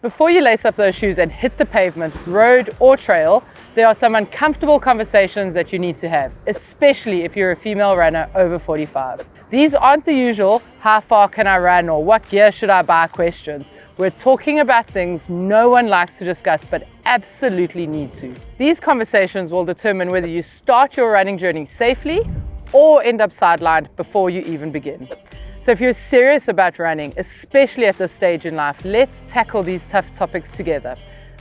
Before you lace up those shoes and hit the pavement, road or trail, there are some uncomfortable conversations that you need to have, especially if you're a female runner over 45. These aren't the usual, how far can I run or what gear should I buy questions. We're talking about things no one likes to discuss but absolutely need to. These conversations will determine whether you start your running journey safely or end up sidelined before you even begin. So if you're serious about running, especially at this stage in life, let's tackle these tough topics together.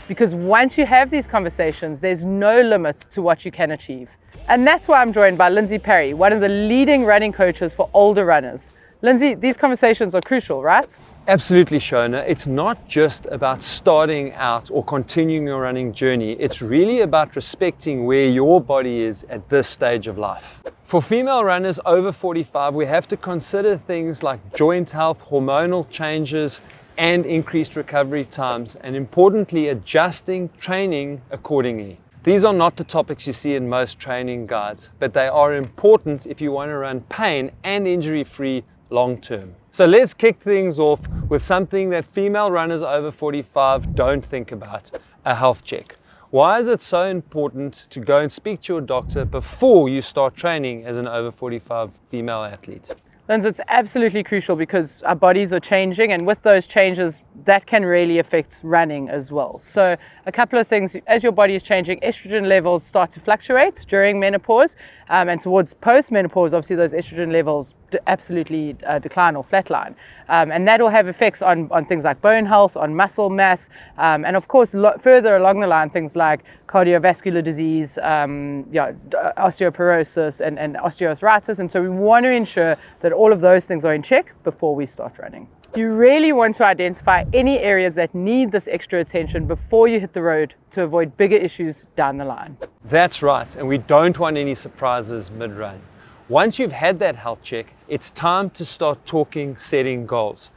Because once you have these conversations, there's no limit to what you can achieve. And that's why I'm joined by Lindsey Parry, one of the leading running coaches for older runners. Lindsey, these conversations are crucial, right? Absolutely, Shona. It's not just about starting out or continuing your running journey. It's really about respecting where your body is at this stage of life. For female runners over 45, we have to consider things like joint health, hormonal changes, and increased recovery times, and importantly, adjusting training accordingly. These are not the topics you see in most training guides, but they are important if you want to run pain and injury-free long term. So let's kick things off with something that female runners over 45 don't think about, a health check. Why is it so important to go and speak to your doctor before you start training as an over 45 female athlete? Lindsey, it's absolutely crucial because our bodies are changing, and with those changes, that can really affect running as well. So a couple of things: as your body is changing, estrogen levels start to fluctuate during menopause, and towards post-menopause, obviously those estrogen levels absolutely decline or flatline. And that will have effects on things like bone health, on muscle mass, and of course further along the line, things like cardiovascular disease, osteoporosis and osteoarthritis. And so we want to ensure that all of those things are in check before we start running. You really want to identify any areas that need this extra attention before you hit the road to avoid bigger issues down the line. That's right, and we don't want any surprises mid-run. Once you've had that health check, it's time to start talking setting goals.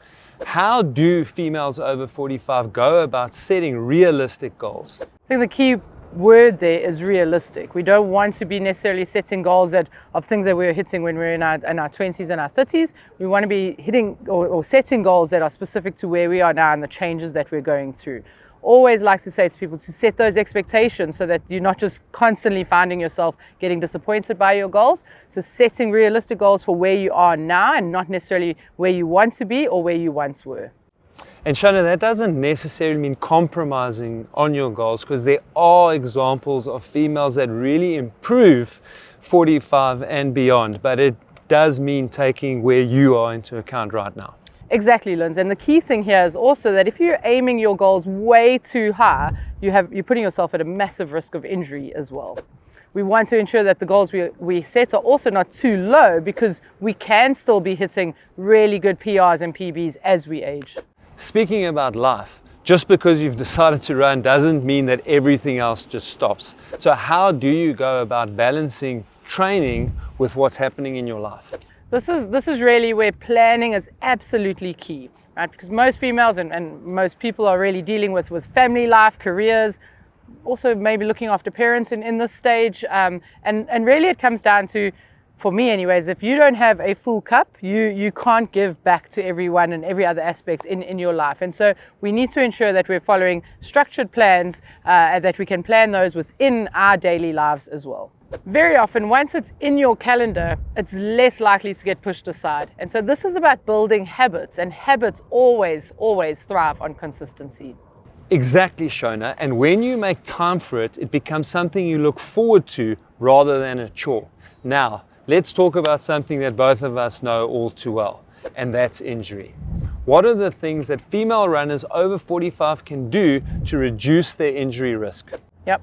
How do females over 45 go about setting realistic goals? I think the key word there is realistic. We don't want to be necessarily setting goals of things that we're hitting when we're in our 20s and our 30s. We want to be hitting or setting goals that are specific to where we are now and the changes that we're going through. Always like to say to people to set those expectations so that you're not just constantly finding yourself getting disappointed by your goals. So setting realistic goals for where you are now and not necessarily where you want to be or where you once were. And Shona, that doesn't necessarily mean compromising on your goals, because there are examples of females that really improve 45 and beyond, but it does mean taking where you are into account right now. Exactly, Lindsey. And the key thing here is also that if you're aiming your goals way too high, you're putting yourself at a massive risk of injury as well. We want to ensure that the goals we set are also not too low, because we can still be hitting really good PRs and PBs as we age. Speaking about life, just because you've decided to run doesn't mean that everything else just stops. So how do you go about balancing training with what's happening in your life? This is really where planning is absolutely key, right? Because most females and most people are really dealing with family life, careers, also maybe looking after parents in this stage. And really it comes down to, for me anyways, if you don't have a full cup, you can't give back to everyone and every other aspect in your life. And so we need to ensure that we're following structured plans, and that we can plan those within our daily lives as well. Very often, once it's in your calendar, it's less likely to get pushed aside. And so this is about building habits, and habits always thrive on consistency. Exactly, Shona. And when you make time for it, it becomes something you look forward to rather than a chore. Now, let's talk about something that both of us know all too well, and that's injury. What are the things that female runners over 45 can do to reduce their injury risk? Yep.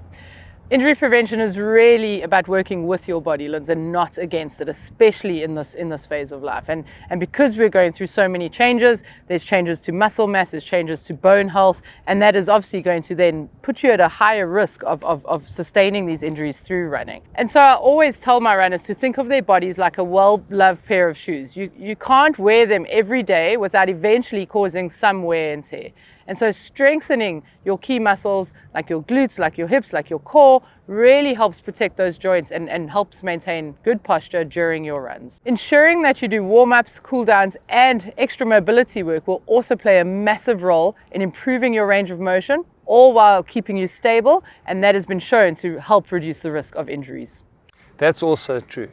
Injury prevention is really about working with your body, Lindsey, and not against it, especially in this phase of life. And because we're going through so many changes, there's changes to muscle mass, there's changes to bone health, and that is obviously going to then put you at a higher risk of sustaining these injuries through running. And so I always tell my runners to think of their bodies like a well-loved pair of shoes. You can't wear them every day without eventually causing some wear and tear. And so strengthening your key muscles, like your glutes, like your hips, like your core, really helps protect those joints and helps maintain good posture during your runs. Ensuring that you do warm-ups, cool-downs, and extra mobility work will also play a massive role in improving your range of motion, all while keeping you stable, and that has been shown to help reduce the risk of injuries. That's also true.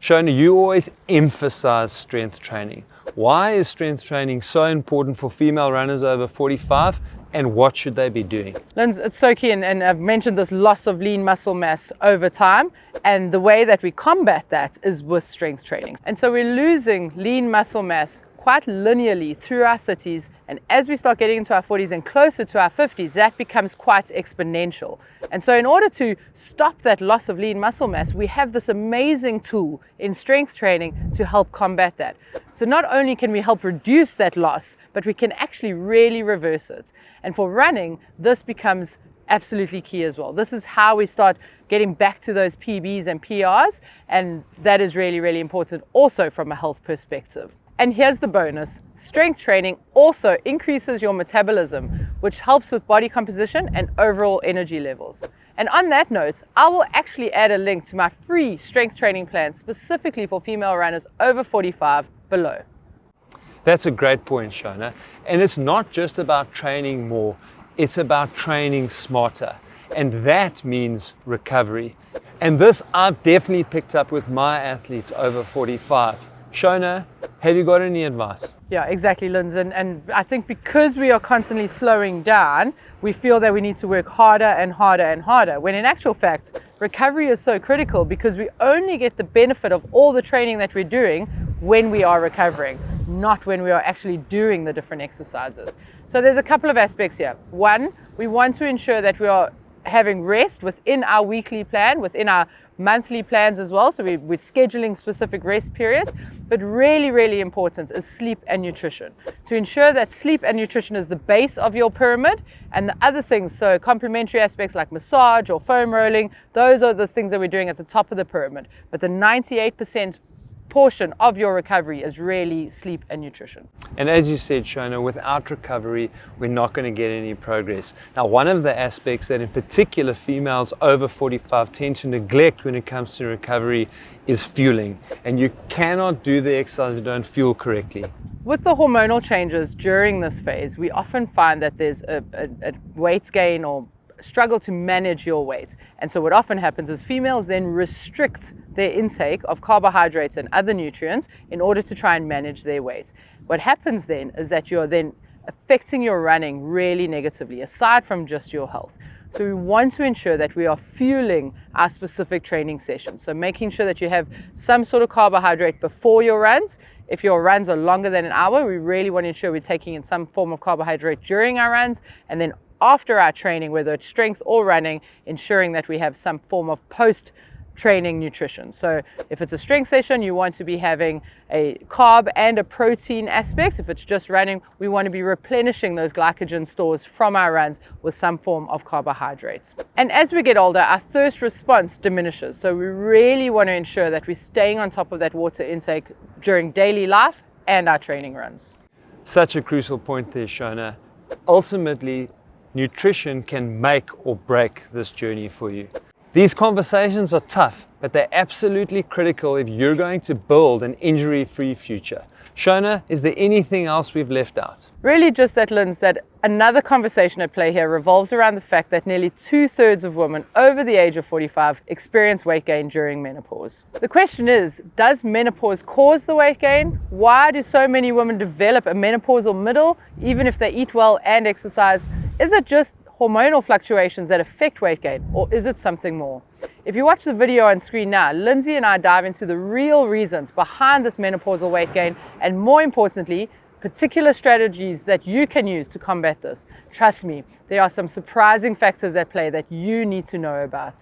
Shona, you always emphasize strength training. Why is strength training so important for female runners over 45, and what should they be doing? Linz, it's so key, and I've mentioned this loss of lean muscle mass over time, and the way that we combat that is with strength training. And so we're losing lean muscle mass quite linearly through our 30s, and as we start getting into our 40s and closer to our 50s, that becomes quite exponential. And so in order to stop that loss of lean muscle mass, we have this amazing tool in strength training to help combat that. So not only can we help reduce that loss, but we can actually really reverse it. And for running, this becomes absolutely key as well. This is how we start getting back to those PBs and PRs, and that is really, really important also from a health perspective. And here's the bonus. Strength training also increases your metabolism, which helps with body composition and overall energy levels. And on that note, I will actually add a link to my free strength training plan specifically for female runners over 45 below. That's a great point, Shona. And it's not just about training more, it's about training smarter. And that means recovery. And this I've definitely picked up with my athletes over 45. Shona, have you got any advice? Yeah, exactly, Lindsey. And I think because we are constantly slowing down, we feel that we need to work harder and harder and harder, when in actual fact, recovery is so critical because we only get the benefit of all the training that we're doing when we are recovering, not when we are actually doing the different exercises. So there's a couple of aspects here. One, we want to ensure that we are having rest within our weekly plan, within our monthly plans as well. So we're scheduling specific rest periods, but really, really important is sleep and nutrition. To ensure that sleep and nutrition is the base of your pyramid, and the other things, so complementary aspects like massage or foam rolling, those are the things that we're doing at the top of the pyramid. But the 98% portion of your recovery is really sleep and nutrition. And as you said, Shona, without recovery, we're not going to get any progress. Now, one of the aspects that in particular females over 45 tend to neglect when it comes to recovery is fueling. And you cannot do the exercise if you don't fuel correctly. With the hormonal changes during this phase, we often find that there's a weight gain or struggle to manage your weight. And so what often happens is females then restrict their intake of carbohydrates and other nutrients in order to try and manage their weight. What happens then is that you're then affecting your running really negatively, aside from just your health. So we want to ensure that we are fueling our specific training sessions. So making sure that you have some sort of carbohydrate before your runs. If your runs are longer than an hour, we really want to ensure we're taking in some form of carbohydrate during our runs, and then after our training, whether it's strength or running, ensuring that we have some form of post-training nutrition. So if it's a strength session, you want to be having a carb and a protein aspect. If it's just running, we want to be replenishing those glycogen stores from our runs with some form of carbohydrates. And as we get older, our thirst response diminishes. So we really want to ensure that we're staying on top of that water intake during daily life and our training runs. Such a crucial point there, Shona. Ultimately, nutrition can make or break this journey for you. These conversations are tough, but they're absolutely critical if you're going to build an injury-free future. Shona, is there anything else we've left out? Really just that, Linz, that another conversation at play here revolves around the fact that nearly 2/3 of women over the age of 45 experience weight gain during menopause. The question is, does menopause cause the weight gain? Why do so many women develop a menopausal middle, even if they eat well and exercise? Is it just hormonal fluctuations that affect weight gain, or is it something more? If you watch the video on screen now, Lindsey and I dive into the real reasons behind this menopausal weight gain, and more importantly, particular strategies that you can use to combat this. Trust me, there are some surprising factors at play that you need to know about.